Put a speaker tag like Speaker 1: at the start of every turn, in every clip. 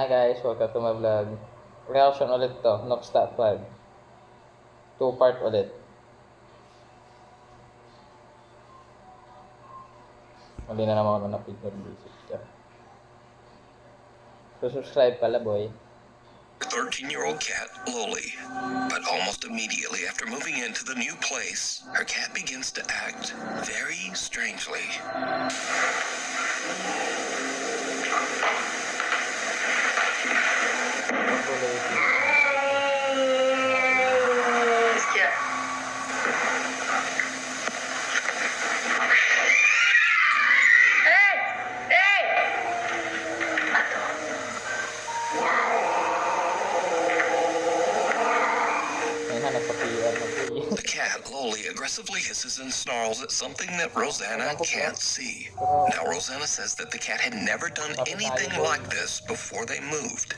Speaker 1: Hi guys, welcome to my vlog. Reaction ulit to, Nox Top 5. 2-part ulit. Mali na naman ako na picture visit ka. So subscribe pala boy.
Speaker 2: 13-year-old cat, Loli. But almost immediately after moving into the new place, her cat begins to act very strangely. The cat, Loli, aggressively hisses and snarls at something that Rosanna can't see. Now, Rosanna says that the cat had never done anything like this before they moved.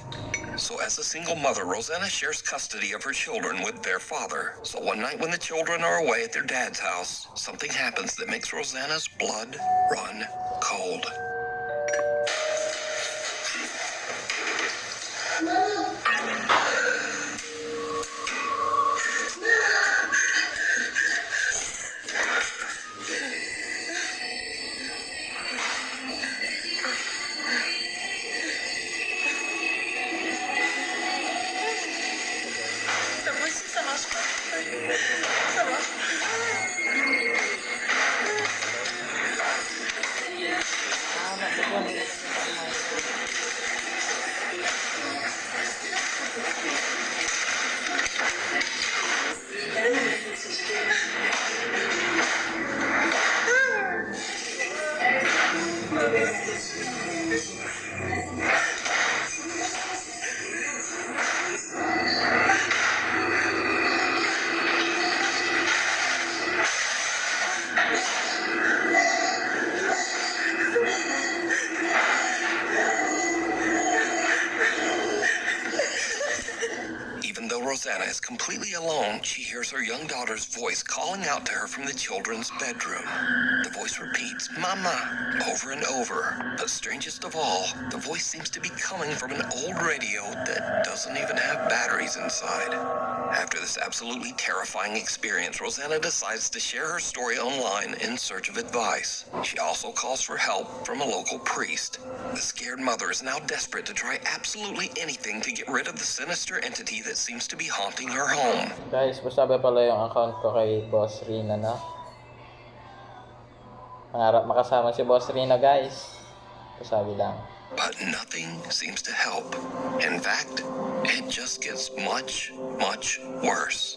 Speaker 2: So as a single mother, Rosanna shares custody of her children with their father. So one night when the children are away at their dad's house, something happens that makes Rosanna's blood run cold. Rosanna is completely alone. She hears her young daughter's voice calling out to her from the children's bedroom. The voice repeats, "Mama," over and over. But strangest of all, the voice seems to be coming from an old radio that doesn't even have batteries inside. After this absolutely terrifying experience, Rosanna decides to share her story online in search of advice. She also calls for help from a local priest. The scared mother is now desperate to try absolutely anything to get rid of the sinister entity that seems to be haunting her home.
Speaker 1: Guys, masabi pala yung account ko kay Boss Rina na. Pangarap makasama si Boss Rina guys. Masabi lang.
Speaker 2: But nothing seems to help. In fact, it just gets much, much worse.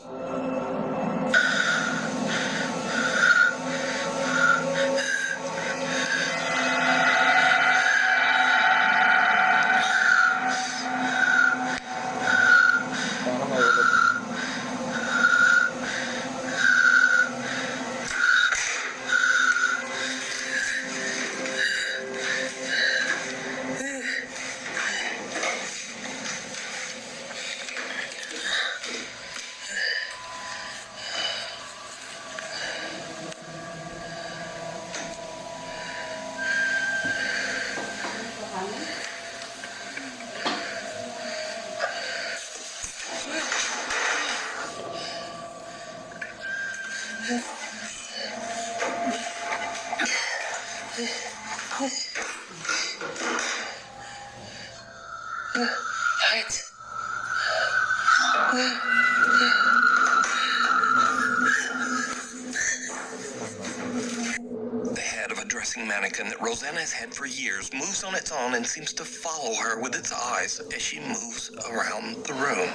Speaker 2: The head of a dressing mannequin that Rosanna has had for years moves on its own and seems to follow her with its eyes as she moves around the room.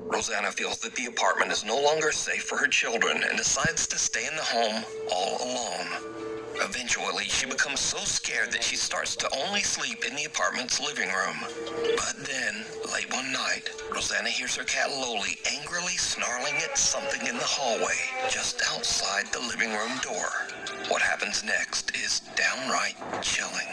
Speaker 2: Rosanna feels that the apartment is no longer safe for her children and decides to stay in the home all alone. Eventually, she becomes so scared that she starts to only sleep in the apartment's living room. But then, late one night, Rosanna hears her cat Loli angrily snarling at something in the hallway, just outside the living room door. What happens next is downright chilling.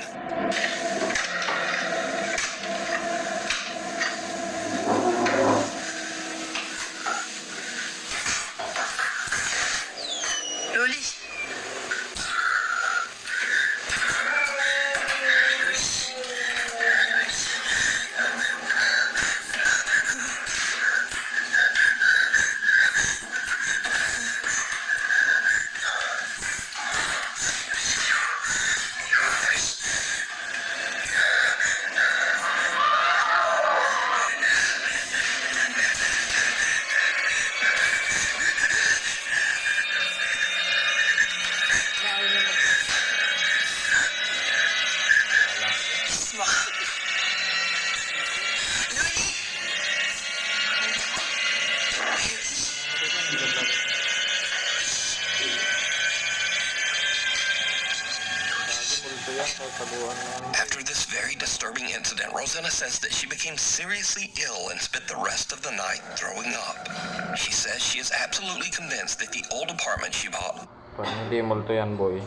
Speaker 1: lang, kahit tabuan na yan.
Speaker 2: After this very disturbing incident, Rosanna says that she became seriously ill and spent the rest of the night throwing up. She says she is absolutely convinced that the old apartment she bought
Speaker 1: Parang hindi multo yan, boy.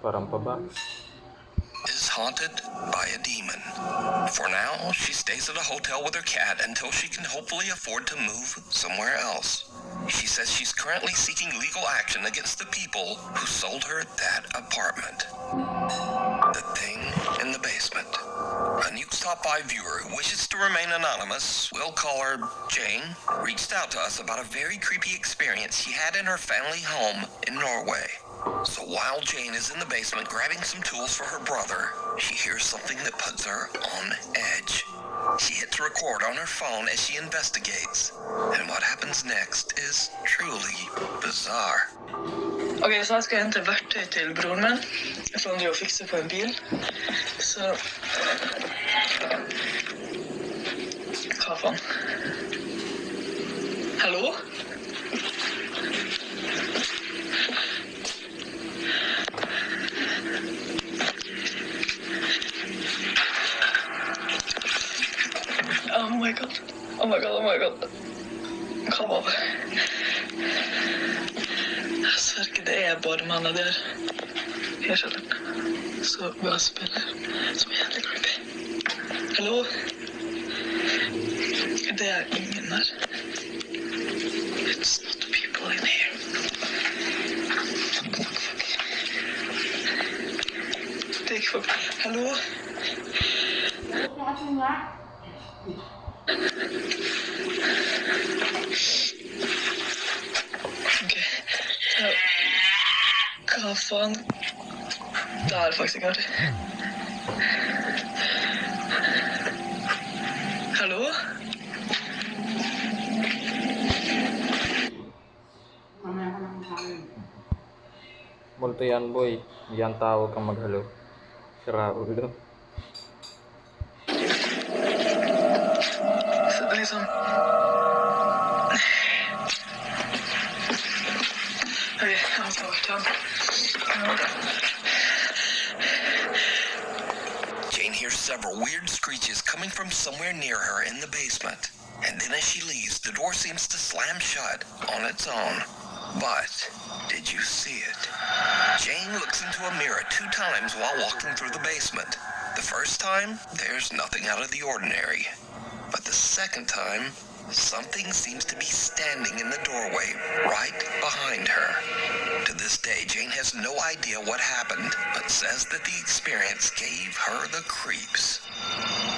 Speaker 1: Parang pa-box.
Speaker 2: is haunted by a demon. For now, she stays at a hotel with her cat until she can hopefully afford to move somewhere else. She says she's currently seeking legal action against the people who sold her that apartment. The thing in the basement. A Nuke's Top 5 viewer who wishes to remain anonymous, we'll call her Jane, reached out to us about a very creepy experience she had in her family home in Norway. So while Jane is in the basement grabbing some tools for her brother, she hears something that puts her on edge. She hits record on her phone as she investigates, and what happens next is truly bizarre.
Speaker 3: Okej, så här ska jag hämta verktyg till bror min från det jag fixar på en bil. Så... Vad fan? Hallå? Oh my god. Oh my god, oh my god. Kom av. Jeg sverger, det er bare mannen der. Jeg skjønner. Så bare spiller. Som er jævlig creepy. Hallo? Det er ingen her. It's not people in here. Fuck. Det er ikke folk. Hallo? Okej. Hva faen? Det er faktisk ikke her. Hallo?
Speaker 1: Multo yan, boy. Yan tawag kang maghalo. Sira ulo.
Speaker 3: Så det liksom... Okej, jag måste ha varit hem.
Speaker 2: Jane hears several weird screeches coming from somewhere near her in the basement. And then as she leaves, the door seems to slam shut on its own. But did you see it? Jane looks into a mirror 2 times while walking through the basement. The first time, there's nothing out of the ordinary. But the second time, something seems to be standing in the doorway right behind her. To this day, Jane has no idea what happened, but says that the experience gave her the creeps.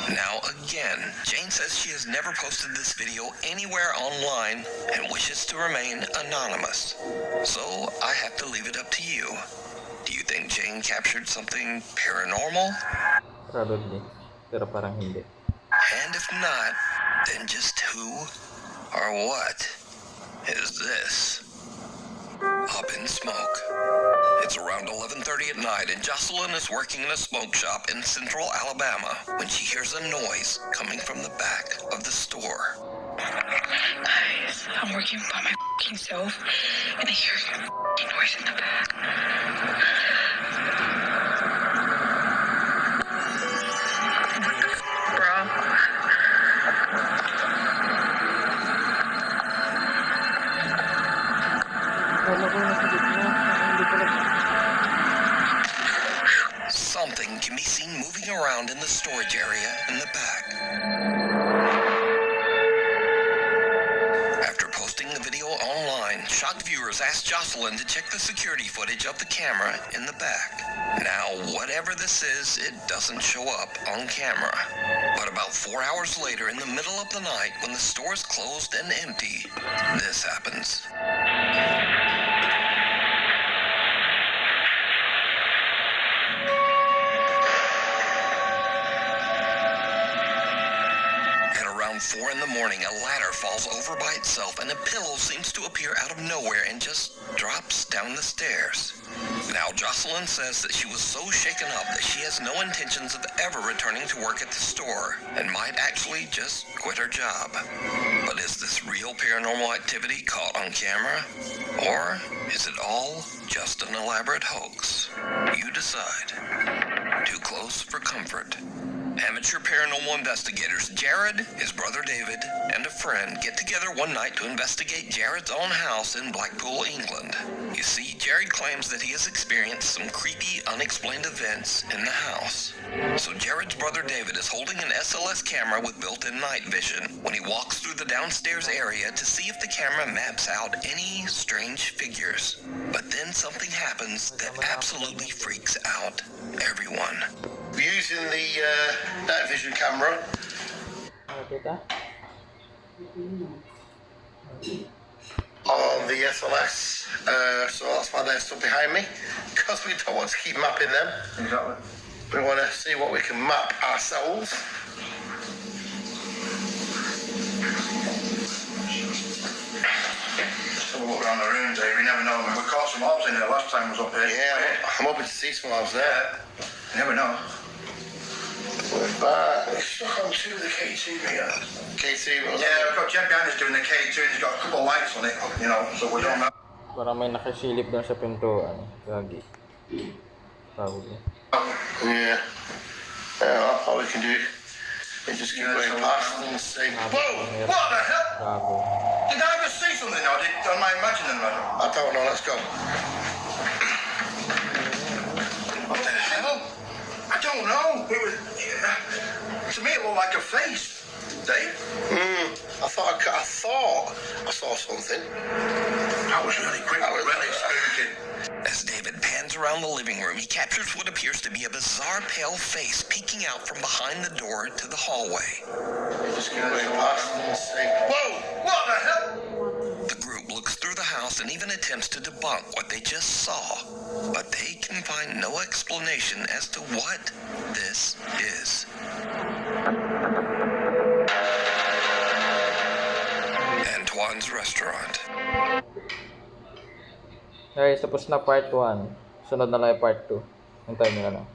Speaker 2: Now again, Jane says she has never posted this video anywhere online and wishes to remain anonymous. So I have to leave it up to you. Do you think Jane captured something paranormal?
Speaker 1: Probably. Pero parang hindi.
Speaker 2: And if not, then just who or what is this? Up in Smoke. It's around 11:30 at night and Jocelyn is working in a smoke shop in central Alabama when she hears a noise coming from the back of the store.
Speaker 3: Guys, I'm working by my f***ing self, and I hear a f***ing noise in the back. Bro.
Speaker 2: Something can be seen moving around in the storage area in the back. After posting the video online, shocked viewers asked Jocelyn to check the security footage of the camera in the back. Now, whatever this is, it doesn't show up on camera. But about 4 hours later, in the middle of the night, when the store is closed and empty, this happens. At around 4 in the morning, a ladder falls over by itself and a pillow seems to appear out of nowhere and just drops down the stairs. Now, Jocelyn says that she was so shaken up that she has no intentions of ever returning to work at the store and might actually just quit her job. But is this real paranormal activity caught on camera? Or is it all just an elaborate hoax? You decide. Too close for comfort. Amateur paranormal investigators Jared, his brother David, and a friend get together one night to investigate Jared's own house in Blackpool, England. You see, Jared claims that he has experienced some creepy, unexplained events in the house. So Jared's brother David is holding an SLS camera with built-in night vision when he walks through the downstairs area to see if the camera maps out any strange figures. But then something happens that absolutely freaks out everyone.
Speaker 4: Using the night vision camera
Speaker 1: Nakita?
Speaker 4: on the SLS, so that's why they're still behind me, because we don't want to keep mapping them.
Speaker 5: Exactly.
Speaker 4: We want to see what we can map ourselves.
Speaker 5: Have a look around the room, Dave. You never know. I mean, we caught some orbs in there last time I was up here.
Speaker 4: Yeah, I'm hoping to see some of there.
Speaker 5: You never know.
Speaker 4: We're back. We're stuck on two of the K2 here. K2, was
Speaker 5: Yeah, we've got Jeb behind us doing the K2 and he's got a couple of lights on it, you know, so we don't know.
Speaker 1: Parang may nakasilip doon sa pintuan. Gagi. Probably.
Speaker 4: Yeah. Yeah, all we can do is just keep going past and say,
Speaker 5: Whoa! What the hell?
Speaker 1: Gago.
Speaker 5: Did I just see something or am I imagining that?
Speaker 4: I don't know, let's go.
Speaker 5: What the hell? I don't know. It was, to me it looked like a face, Dave.
Speaker 4: I thought I saw something.
Speaker 5: That was really quick, really spooky.
Speaker 2: As David pans around the living room, he captures what appears to be a bizarre pale face peeking out from behind the door to the hallway.
Speaker 4: Just keep going past and say,
Speaker 5: Whoa! What the hell?
Speaker 2: The group looks through the house and even attempts to debunk what they just saw, but they can find no explanation as to what this is. Antoine's Restaurant.
Speaker 1: Guys, tapos na part 1. Sunod na lang yung part 2. Hintayin nyo na lang.